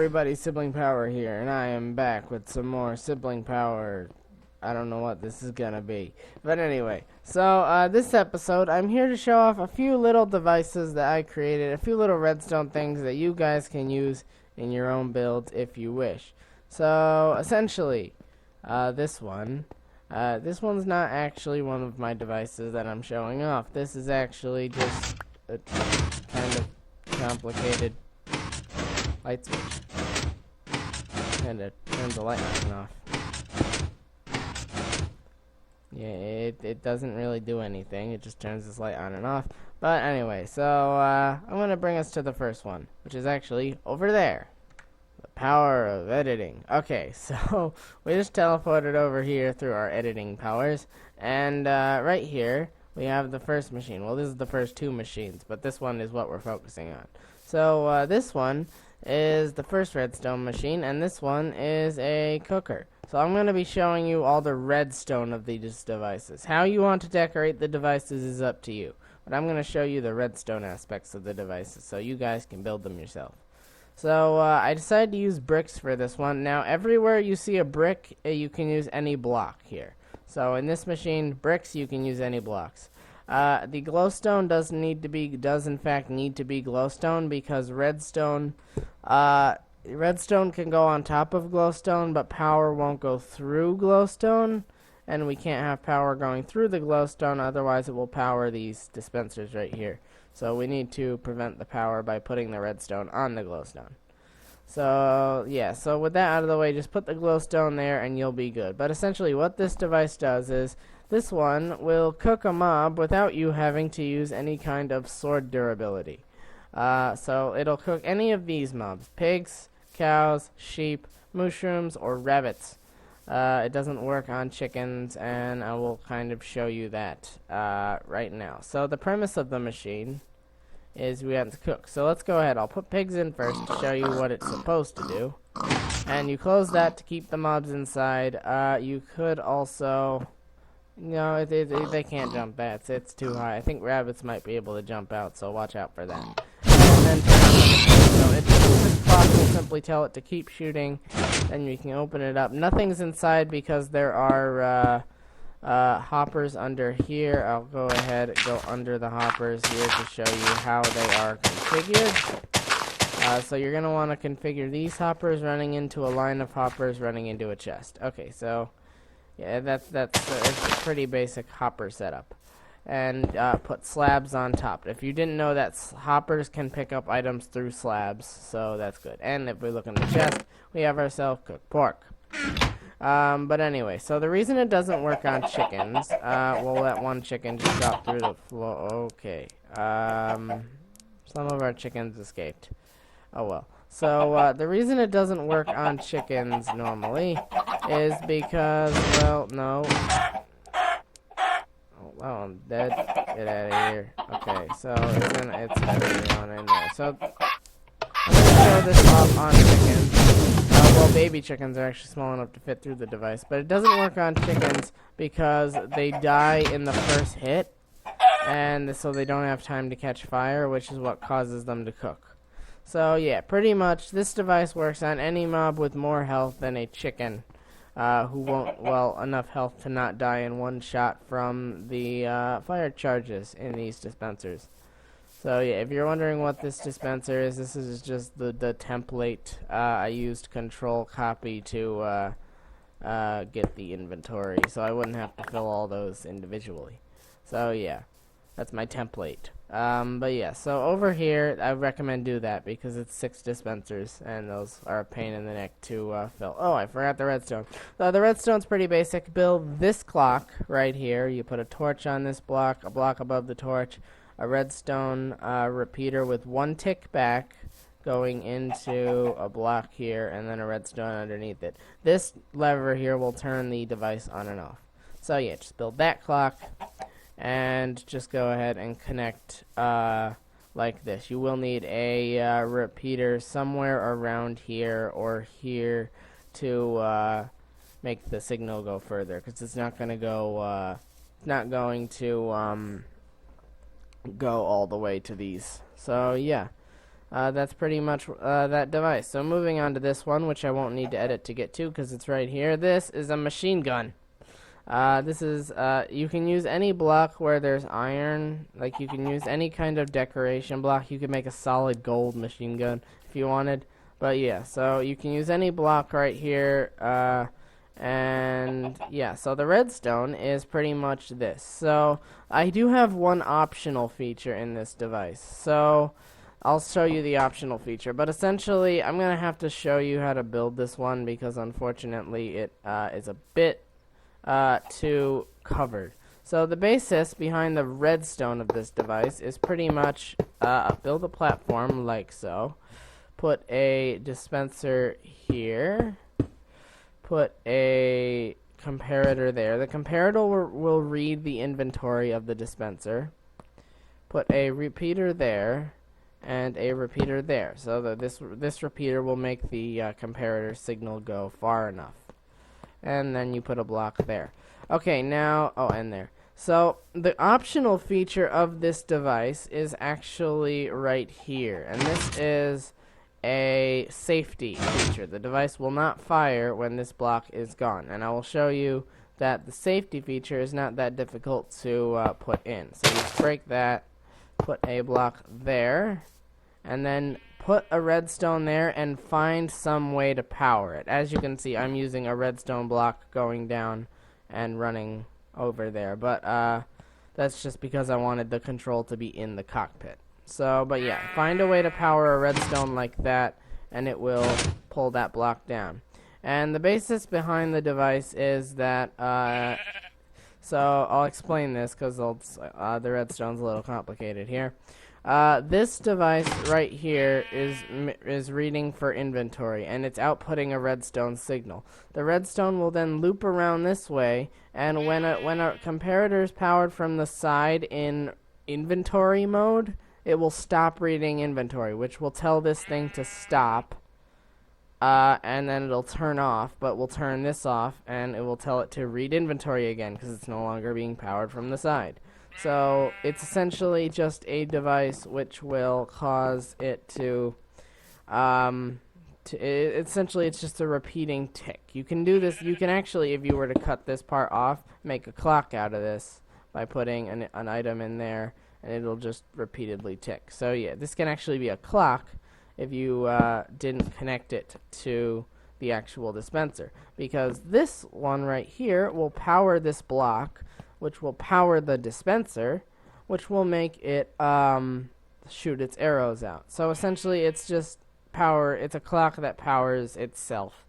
everybody, Sibling Power here, and I am back with some more Sibling Power. I don't know what this is gonna be. But anyway, so this episode, I'm here to show off a few little devices that I created, a few little redstone things that you guys can use in your own builds if you wish. So, essentially, this one's not actually one of my devices that I'm showing off. This is actually just a kind of complicated light switch. Kind of turns the light on and off. Yeah, it doesn't really do anything. It just turns this light on and off. But anyway, so I'm going to bring us to the first one, which is actually over there. The power of editing. Okay, so we just teleported over here through our editing powers. And right here, we have the first machine. Well, this is the first two machines, but this one is what we're focusing on. So this one is the first redstone machine, and this one is a cooker. So I'm going to be showing you all the redstone of these devices. How you want to decorate the devices is up to you. But I'm going to show you the redstone aspects of the devices so you guys can build them yourself. So I decided to use bricks for this one. Now everywhere you see a brick, you can use any block here. So in this machine, bricks, you can use any blocks. The glowstone does in fact need to be glowstone because redstone can go on top of glowstone, but power won't go through glowstone, and we can't have power going through the glowstone, otherwise it will power these dispensers right here. So we need to prevent the power by putting the redstone on the glowstone. So yeah, so with that out of the way, just put the glowstone there and you'll be good. But essentially what this device does is this one will cook a mob without you having to use any kind of sword durability. So it'll cook any of these mobs: pigs, cows, sheep, mushrooms, or rabbits. It doesn't work on chickens, and I will kind of show you that right now. So the premise of the machine is we have to cook. So let's go ahead. I'll put pigs in first to show you what it's supposed to do. And you close that to keep the mobs inside. You could also... No, they can't jump that. It's too high. I think rabbits might be able to jump out, so watch out for that. And then turn on the machine. So this clock will simply tell it to keep shooting. Then you can open it up. Nothing's inside because there are hoppers under here. I'll go ahead and go under the hoppers here to show you how they are configured. So you're going to want to configure these hoppers running into a line of hoppers running into a chest. Okay, so... yeah, it's a pretty basic hopper setup. And put slabs on top. If you didn't know that hoppers can pick up items through slabs, so that's good. And if we look in the chest, we have ourselves cooked pork. But anyway, so the reason it doesn't work on chickens, we'll let one chicken just drop through the floor. Okay. Some of our chickens escaped. Oh well. So the reason it doesn't work on chickens normally is because, well, no. Oh, I'm dead. Get out of here. Okay, so it's heavy on in there. So I'm going to show this off on chickens. Well, baby chickens are actually small enough to fit through the device, but it doesn't work on chickens because they die in the first hit, and so they don't have time to catch fire, which is what causes them to cook. So yeah, pretty much this device works on any mob with more health than a chicken, who won't, well, enough health to not die in one shot from the fire charges in these dispensers. So yeah, if you're wondering what this dispenser is, this is just the template. I used control copy to get the inventory, so I wouldn't have to fill all those individually. So yeah, that's my template. But yeah, so over here, I recommend do that because it's 6 dispensers, and those are a pain in the neck to fill. Oh, I forgot the redstone. So the redstone's pretty basic. Build this clock right here. You put a torch on this block, a block above the torch, a redstone repeater with 1 tick back going into a block here, and then a redstone underneath it. This lever here will turn the device on and off. So yeah, just build that clock. And just go ahead and connect like this. You will need a repeater somewhere around here or here to make the signal go further, because it's not going to go go all the way to these. So yeah, that's pretty much that device. So moving on to this one, which I won't need to edit to get to because it's right here. This is a machine gun. This is, you can use any block where there's iron. Like, you can use any kind of decoration block. You can make a solid gold machine gun if you wanted. But yeah, so you can use any block right here. And yeah, so the redstone is pretty much this. So I do have one optional feature in this device. So I'll show you the optional feature. But essentially, I'm going to have to show you how to build this one because unfortunately it is a bit too covered. So the basis behind the redstone of this device is pretty much build a platform like so. Put a dispenser here. Put a comparator there. The comparator will read the inventory of the dispenser. Put a repeater there and a repeater there. So that this repeater will make the comparator signal go far enough. And then you put a block there. Okay, now, and there. So the optional feature of this device is actually right here. And this is a safety feature. The device will not fire when this block is gone. And I will show you that the safety feature is not that difficult to put in. So you break that, put a block there, and then put a redstone there and find some way to power it. As you can see, I'm using a redstone block going down and running over there. But that's just because I wanted the control to be in the cockpit. So, but yeah, find a way to power a redstone like that, and it will pull that block down. And the basis behind the device is that, so I'll explain this because the redstone's a little complicated here. This device right here is reading for inventory, and it's outputting a redstone signal. The redstone will then loop around this way, and when a comparator is powered from the side in inventory mode, it will stop reading inventory, which will tell this thing to stop, and then it'll turn off, but we'll turn this off, and it will tell it to read inventory again, because it's no longer being powered from the side. So it's essentially just a device which will cause it to, essentially it's just a repeating tick. You can do this, you can actually, if you were to cut this part off, make a clock out of this by putting an item in there, and it'll just repeatedly tick. So yeah, this can actually be a clock if you didn't connect it to the actual dispenser, because this one right here will power this block, which will power the dispenser, which will make it shoot its arrows out. So essentially it's just it's a clock that powers itself.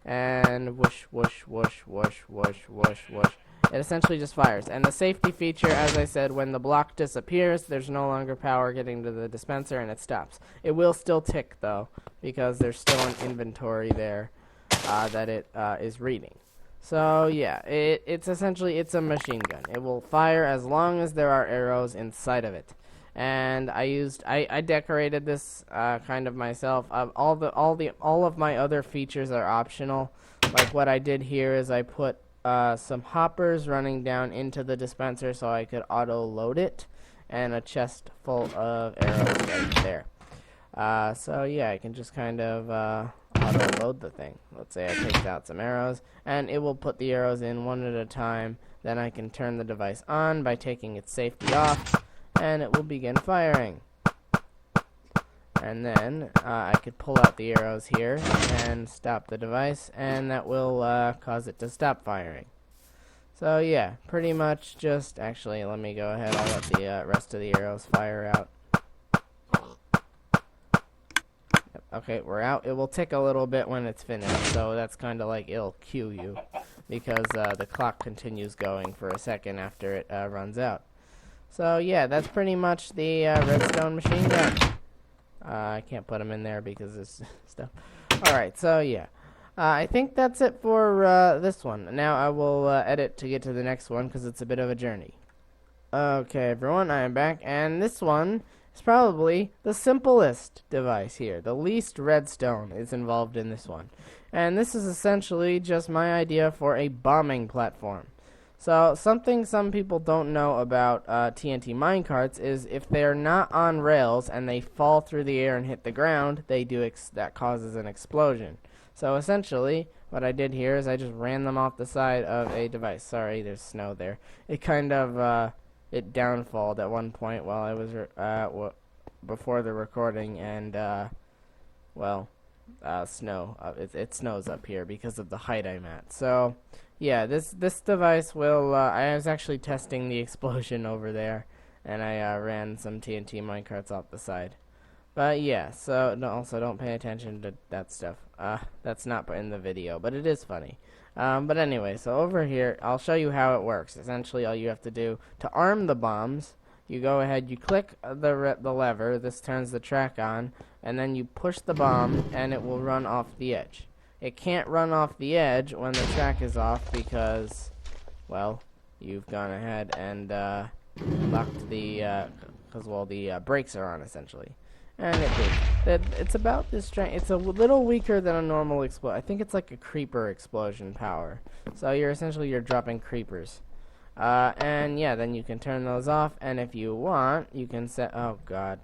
And whoosh, whoosh, whoosh, whoosh, whoosh, whoosh, whoosh. It essentially just fires. And the safety feature, as I said, when the block disappears, there's no longer power getting to the dispenser and it stops. It will still tick, though, because there's still an inventory there that it is reading. So, yeah, it's essentially, it's a machine gun. It will fire as long as there are arrows inside of it. And I decorated this kind of myself. All of my other features are optional. Like what I did here is I put some hoppers running down into the dispenser so I could auto-load it, and a chest full of arrows right there. So yeah, I can just kind of auto-load the thing. Let's say I take out some arrows, and it will put the arrows in one at a time. Then I can turn the device on by taking its safety off, and it will begin firing. And then I could pull out the arrows here and stop the device, and that will cause it to stop firing. So yeah, pretty much just, actually, let me go ahead, I'll let the rest of the arrows fire out. Yep, okay, we're out. It will tick a little bit when it's finished, so that's kind of like it'll cue you, because the clock continues going for a second after it runs out. So yeah, that's pretty much the redstone machine gun. I can't put them in there because it's stuff. Alright, so yeah. I think that's it for this one. Now I will edit to get to the next one because it's a bit of a journey. Okay, everyone, I am back, and this one is probably the simplest device here. The least redstone is involved in this one. And this is essentially just my idea for a bombing platform. So something some people don't know about TNT minecarts is if they're not on rails and they fall through the air and hit the ground, that causes an explosion. So essentially, what I did here is I just ran them off the side of a device. Sorry, there's snow there. It kind of it downfalled at one point while I was before the recording, and snow. It snows up here because of the height I'm at. So yeah, this device will. I was actually testing the explosion over there, and I ran some TNT minecarts off the side. But yeah, so also don't pay attention to that stuff. That's not in the video, but it is funny. But anyway, so over here, I'll show you how it works. Essentially, all you have to do to arm the bombs, you go ahead, you click the lever. This turns the track on, and then you push the bomb, and it will run off the edge. It can't run off the edge when the track is off because, well, you've gone ahead and locked the the brakes are on essentially. And it's about this strength. It's a little weaker than a normal explosion. I think it's like a creeper explosion power. So you're dropping creepers. And yeah, then you can turn those off. And if you want, you can set. Oh God.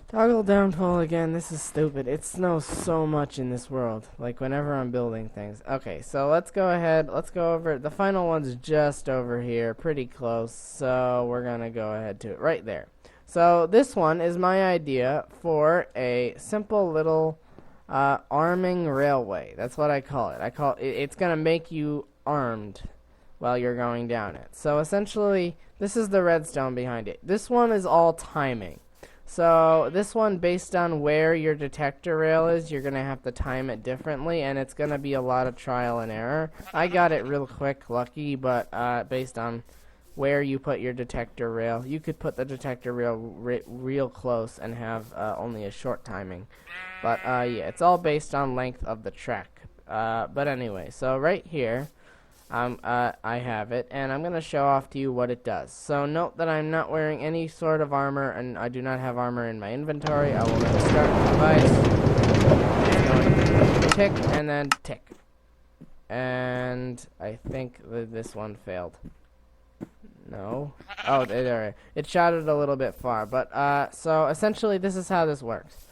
Toggle downfall again. This is stupid. It snows so much in this world. Like whenever I'm building things. Okay, so let's go ahead. Let's go over. The final one's just over here, pretty close. So we're gonna go ahead to it right there. So this one is my idea for a simple little arming railway. That's what I call it. It's going to make you armed while you're going down it. So essentially, this is the redstone behind it. This one is all timing. So this one, based on where your detector rail is, you're going to have to time it differently, and it's going to be a lot of trial and error. I got it real quick, lucky, but based on where you put your detector rail. You could put the detector rail real close and have only a short timing. But yeah, it's all based on length of the track. But anyway, so right here, I have it, and I'm going to show off to you what it does. So note that I'm not wearing any sort of armor, and I do not have armor in my inventory. I will then start the device. It's going to tick, and then tick. And I think that this one failed. No. Oh, there. It shot it a little bit far. But, so, essentially, this is how this works.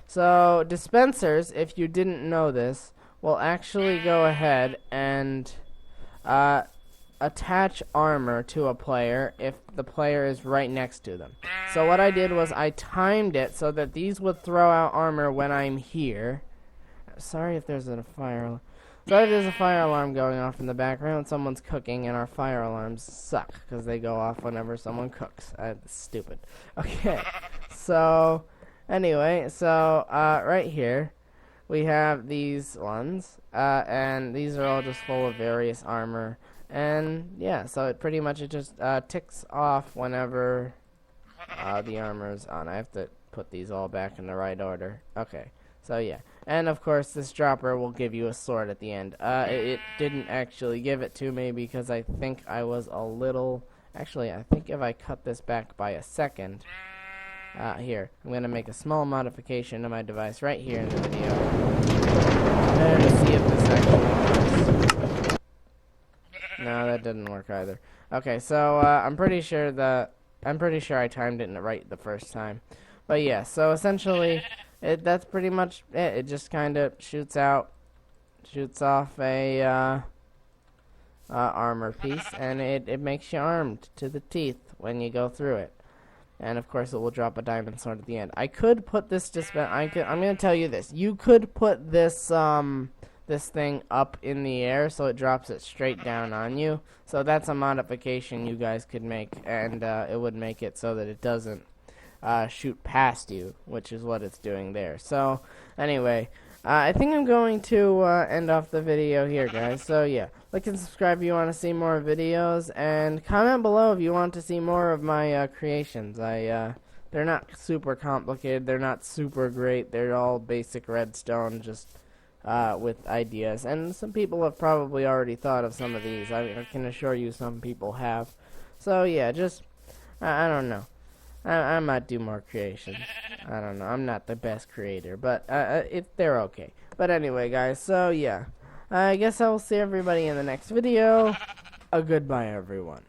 So, dispensers, if you didn't know this, will actually go ahead and attach armor to a player if the player is right next to them. So, what I did was I timed it so that these would throw out armor when I'm here. Sorry if there's a fire. Sorry if there's a fire alarm going off in the background. Someone's cooking, and our fire alarms suck because they go off whenever someone cooks. It's stupid. Okay, so anyway, so right here we have these ones, and these are all just full of various armor. And yeah, so it pretty much just ticks off whenever the armor's on. I have to put these all back in the right order. Okay. So yeah, and of course this dropper will give you a sword at the end. It didn't actually give it to me because I think I was a little... Actually, I think if I cut this back by a second... here, I'm going to make a small modification to my device right here in the video. And see if this actually works. No, that didn't work either. Okay, so I'm pretty sure I timed it right the first time. But yeah, so essentially... that's pretty much it. It just kind of shoots off a armor piece, and it makes you armed to the teeth when you go through it. And of course, it will drop a diamond sword at the end. I could put this I'm gonna tell you this. You could put this this thing up in the air so it drops it straight down on you. So that's a modification you guys could make, and it would make it so that it doesn't shoot past you, which is what it's doing there. So anyway, I think I'm going to end off the video here, guys. So yeah, like and subscribe if you want to see more videos, and comment below if you want to see more of my creations. They're not super complicated, they're not super great, they're all basic redstone, just with ideas, and some people have probably already thought of some of these. I can assure you some people have. So yeah, just I don't know. I might do more creations. I don't know. I'm not the best creator, but they're okay. But anyway, guys, so yeah. I guess I will see everybody in the next video. A goodbye, everyone.